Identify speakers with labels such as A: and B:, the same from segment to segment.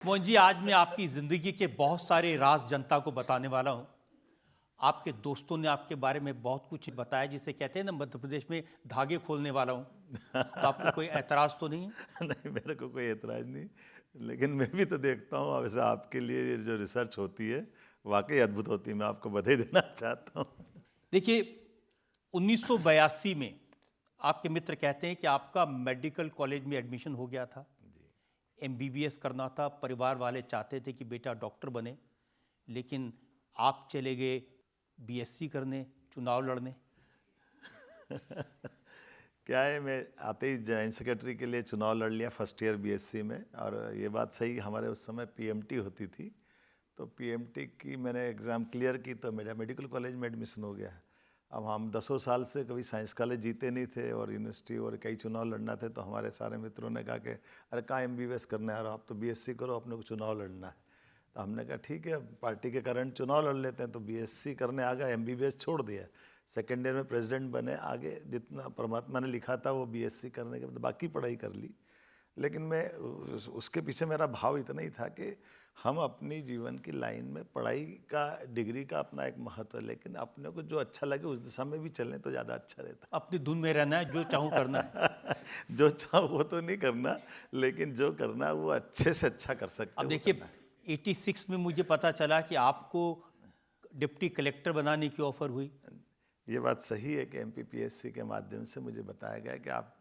A: मोहन जी, आज मैं आपकी ज़िंदगी के बहुत सारे राज जनता को बताने वाला हूँ। आपके दोस्तों ने आपके बारे में बहुत कुछ बताया, जिसे कहते हैं ना मध्य प्रदेश में धागे खोलने वाला हूँ। तो आपको कोई ऐतराज़ तो नहीं है?
B: नहीं, मेरे को कोई ऐतराज़ नहीं। लेकिन मैं भी तो देखता हूँ, वैसे आपके लिए ये जो रिसर्च होती है वाकई अद्भुत होती है। मैं आपको बधाई देना चाहता हूँ।
A: देखिए, 1982 में आपके मित्र कहते हैं कि आपका मेडिकल कॉलेज में एडमिशन हो गया था। एमबीबीएस करना था, परिवार वाले चाहते थे कि बेटा डॉक्टर बने, लेकिन आप चले गए बीएससी करने, चुनाव लड़ने।
B: क्या है, मैं आते ही जॉइंट सेक्रेटरी के लिए चुनाव लड़ लिया फर्स्ट ईयर बीएससी में। और ये बात सही, हमारे उस समय पीएमटी होती थी, तो पीएमटी की मैंने एग्ज़ाम क्लियर की तो मेरा मेडिकल कॉलेज में एडमिशन हो गया। अब हम दसों साल से कभी साइंस कॉलेज जीते नहीं थे और यूनिवर्सिटी और कई चुनाव लड़ना थे, तो हमारे सारे मित्रों ने कहा कि अरे कहाँ एमबीबीएस करना है, और आप तो बीएससी करो, अपने को चुनाव लड़ना है। तो हमने कहा ठीक है, पार्टी के कारण चुनाव लड़ लेते हैं। तो बीएससी करने आ गए, एमबीबीएस छोड़ दिया। सेकेंड ईयर में प्रेसिडेंट बने, आगे जितना परमात्मा ने लिखा था वो बीएससी करने के बाद बाकी पढ़ाई कर ली। लेकिन मैं उसके पीछे मेरा भाव इतना ही था कि हम अपनी जीवन की लाइन में पढ़ाई का, डिग्री का अपना एक महत्व है, लेकिन अपने को जो अच्छा लगे उस दिशा में भी चलें तो ज़्यादा अच्छा रहता
A: अपनी धुन में रहना है, जो चाहूँ करना है।
B: है। जो चाहो वो तो नहीं करना, लेकिन जो करना है वो अच्छे से अच्छा कर सकते
A: अब
B: हैं, वो
A: देखिए,
B: करना है।
A: 86 में मुझे पता चला कि आपको डिप्टी कलेक्टर बनाने की ऑफर हुई।
B: ये बात सही है कि एमपीपीएससी के माध्यम से मुझे बताया गया कि आप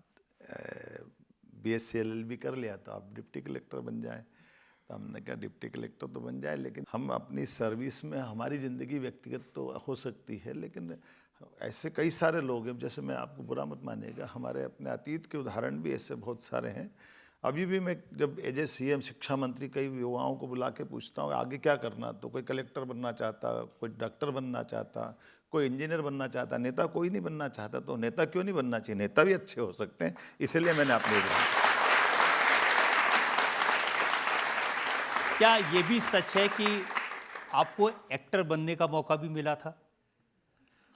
B: बीएससी एलएलबी कर लिया तो आप डिप्टी कलेक्टर बन जाएं। तो हमने कहा डिप्टी कलेक्टर तो बन जाए, लेकिन हम अपनी सर्विस में, हमारी ज़िंदगी व्यक्तिगत तो हो सकती है, लेकिन ऐसे कई सारे लोग हैं, जैसे मैं आपको बुरा मत मानिएगा, हमारे अपने अतीत के उदाहरण भी ऐसे बहुत सारे हैं। अभी भी मैं जब एज ए सीएम शिक्षा मंत्री कई युवाओं को बुला के पूछता हूँ आगे क्या करना, तो कोई कलेक्टर बनना चाहता, कोई डॉक्टर बनना चाहता, कोई इंजीनियर बनना चाहता, नेता कोई नहीं बनना चाहता। तो नेता क्यों नहीं बनना चाहिए, नेता भी अच्छे हो सकते हैं, इसलिए मैंने अपने
A: क्या ये भी सच है कि आपको एक्टर बनने का मौका भी मिला था?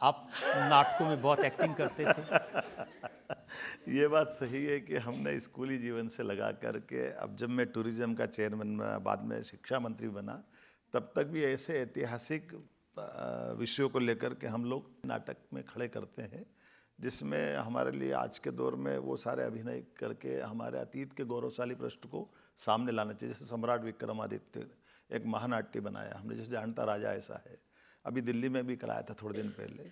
A: आप नाटकों में बहुत एक्टिंग करते थे।
B: ये बात सही है कि हमने स्कूली जीवन से लगा करके, अब जब मैं टूरिज्म का चेयरमैन बना, बाद में शिक्षा मंत्री बना, तब तक भी ऐसे ऐतिहासिक विषयों को लेकर के हम लोग नाटक में खड़े करते हैं, जिसमें हमारे लिए आज के दौर में वो सारे अभिनय करके हमारे अतीत के गौरवशाली पृष्ठ को सामने लाना चाहिए। जैसे सम्राट विक्रमादित्य एक महानाट्य बनाया हमने, जैसे जानता राजा ऐसा है, अभी दिल्ली में भी कराया था थोड़े दिन पहले।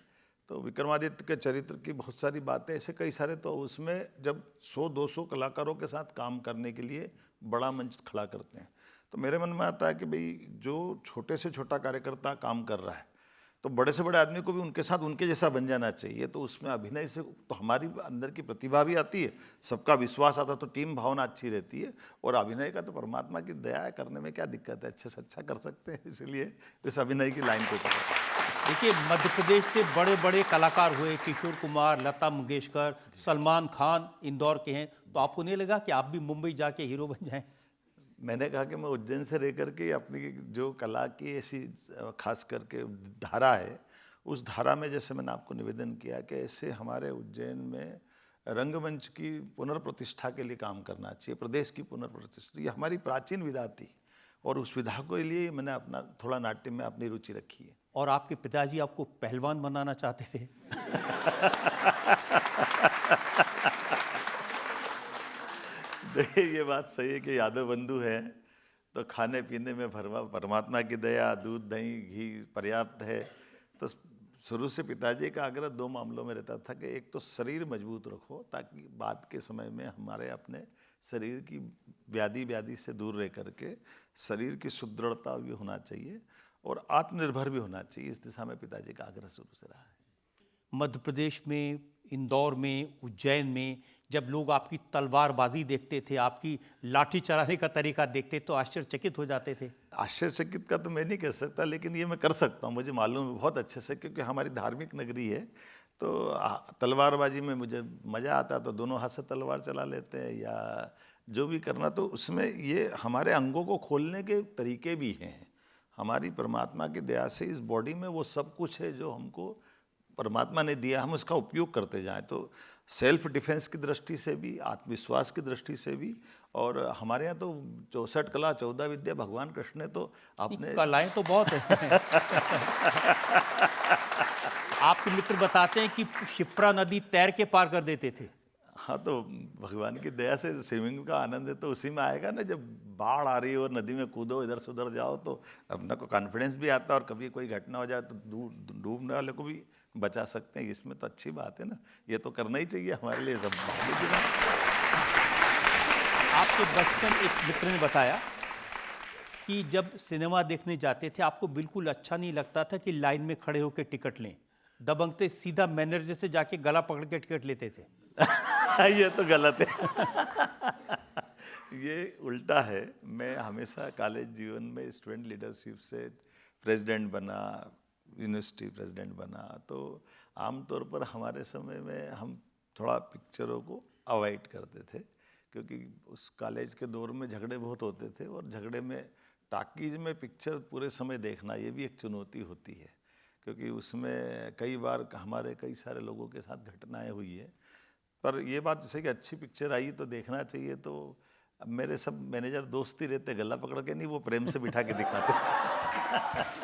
B: तो विक्रमादित्य के चरित्र की बहुत सारी बातें ऐसे कई सारे, तो उसमें जब 100-200 कलाकारों के साथ काम करने के लिए बड़ा मंच खड़ा करते हैं, तो मेरे मन में आता है कि भाई जो छोटे से छोटा कार्यकर्ता काम कर रहा है, तो बड़े से बड़े आदमी को भी उनके साथ उनके जैसा बन जाना चाहिए। तो उसमें अभिनय से तो हमारी अंदर की प्रतिभा भी आती है, सबका विश्वास आता है, तो टीम भावना अच्छी रहती है। और अभिनय का तो परमात्मा की दया है, करने में क्या दिक्कत है, अच्छे से अच्छा कर सकते हैं, इसलिए इस अभिनय की लाइन को पकड़ा।
A: देखिए, मध्य प्रदेश से बड़े बड़े कलाकार हुए, किशोर कुमार, लता मंगेशकर, सलमान खान इंदौर के हैं। तो आपको नहीं लगा कि आप भी मुंबई जाके हीरो बन जाएं?
B: मैंने कहा कि मैं उज्जैन से रह करके अपनी जो कला की ऐसी खास करके धारा है, उस धारा में जैसे मैंने आपको निवेदन किया कि ऐसे हमारे उज्जैन में रंगमंच की पुनर्प्रतिष्ठा के लिए काम करना चाहिए, प्रदेश की पुनर्प्रतिष्ठा, ये हमारी प्राचीन विधा थी, और उस विधा के लिए मैंने अपना थोड़ा नाट्य में अपनी रुचि रखी है।
A: और आपके पिताजी आपको पहलवान बनाना चाहते थे।
B: देखिए, ये बात सही है कि यादव बंधु है, तो खाने पीने में परमात्मा की दया, दूध दही घी पर्याप्त है। तो शुरू से पिताजी का आग्रह दो मामलों में रहता था कि एक तो शरीर मजबूत रखो, ताकि बाद के समय में हमारे अपने शरीर की व्याधि से दूर रह करके शरीर की सुदृढ़ता भी होना चाहिए और आत्मनिर्भर भी होना चाहिए। इस दिशा में पिताजी का आग्रह शुरू से रहा है।
A: मध्य प्रदेश में, इंदौर में, उज्जैन में जब लोग आपकी तलवारबाजी देखते थे, आपकी लाठी चलाने का तरीका देखते, तो आश्चर्यचकित हो जाते थे।
B: आश्चर्यचकित का तो मैं नहीं कह सकता, लेकिन ये मैं कर सकता हूँ, मुझे मालूम है बहुत अच्छे से, क्योंकि हमारी धार्मिक नगरी है। तो तलवारबाजी में मुझे मज़ा आता, तो दोनों हाथ से तलवार चला लेते हैं या जो भी करना। तो उसमें ये हमारे अंगों को खोलने के तरीके भी हैं। हमारी परमात्मा की दया से इस बॉडी में वो सब कुछ है जो हमको परमात्मा ने दिया, हम उसका उपयोग करते जाएं। तो सेल्फ डिफेंस की दृष्टि से भी, आत्मविश्वास की दृष्टि से भी। और हमारे यहाँ तो 64 कला 14 विद्या भगवान कृष्ण ने तो अपने
A: कलाएं तो बहुत हैं। आपके मित्र बताते हैं कि शिप्रा नदी तैर के पार कर देते थे।
B: हाँ, तो भगवान की दया से स्विमिंग का आनंद है तो उसी में आएगा ना। जब बाढ़ आ रही है और नदी में कूदो, इधर से उधर जाओ, तो अपना को कॉन्फिडेंस भी आता है और कभी कोई घटना हो जाए तो डूबने वाले को भी बचा सकते हैं। इसमें तो अच्छी बात है ना, ये तो करना ही चाहिए हमारे लिए सब।
A: आपके बचपन एक मित्र ने बताया कि जब सिनेमा देखने जाते थे आपको बिल्कुल अच्छा नहीं लगता था कि लाइन में खड़े होकर टिकट लें। दबंगते सीधा मैनेजर से जाके गला पकड़ के टिकट लेते थे।
B: ये तो गलत है। ये उल्टा है। मैं हमेशा कॉलेज जीवन में स्टूडेंट लीडरशिप से प्रेसिडेंट बना, यूनिवर्सिटी प्रेसिडेंट बना, तो आमतौर पर हमारे समय में हम थोड़ा पिक्चरों को अवॉइड करते थे, क्योंकि उस कॉलेज के दौर में झगड़े बहुत होते थे और झगड़े में टाकीज में पिक्चर पूरे समय देखना ये भी एक चुनौती होती है, क्योंकि उसमें कई बार हमारे कई सारे लोगों के साथ घटनाएं हुई है। पर ये बात जैसे कि अच्छी पिक्चर आई तो देखना चाहिए, तो अब मेरे सब मैनेजर दोस्ती रहते, गला पकड़ के नहीं, वो प्रेम से बिठा के दिखाते थे।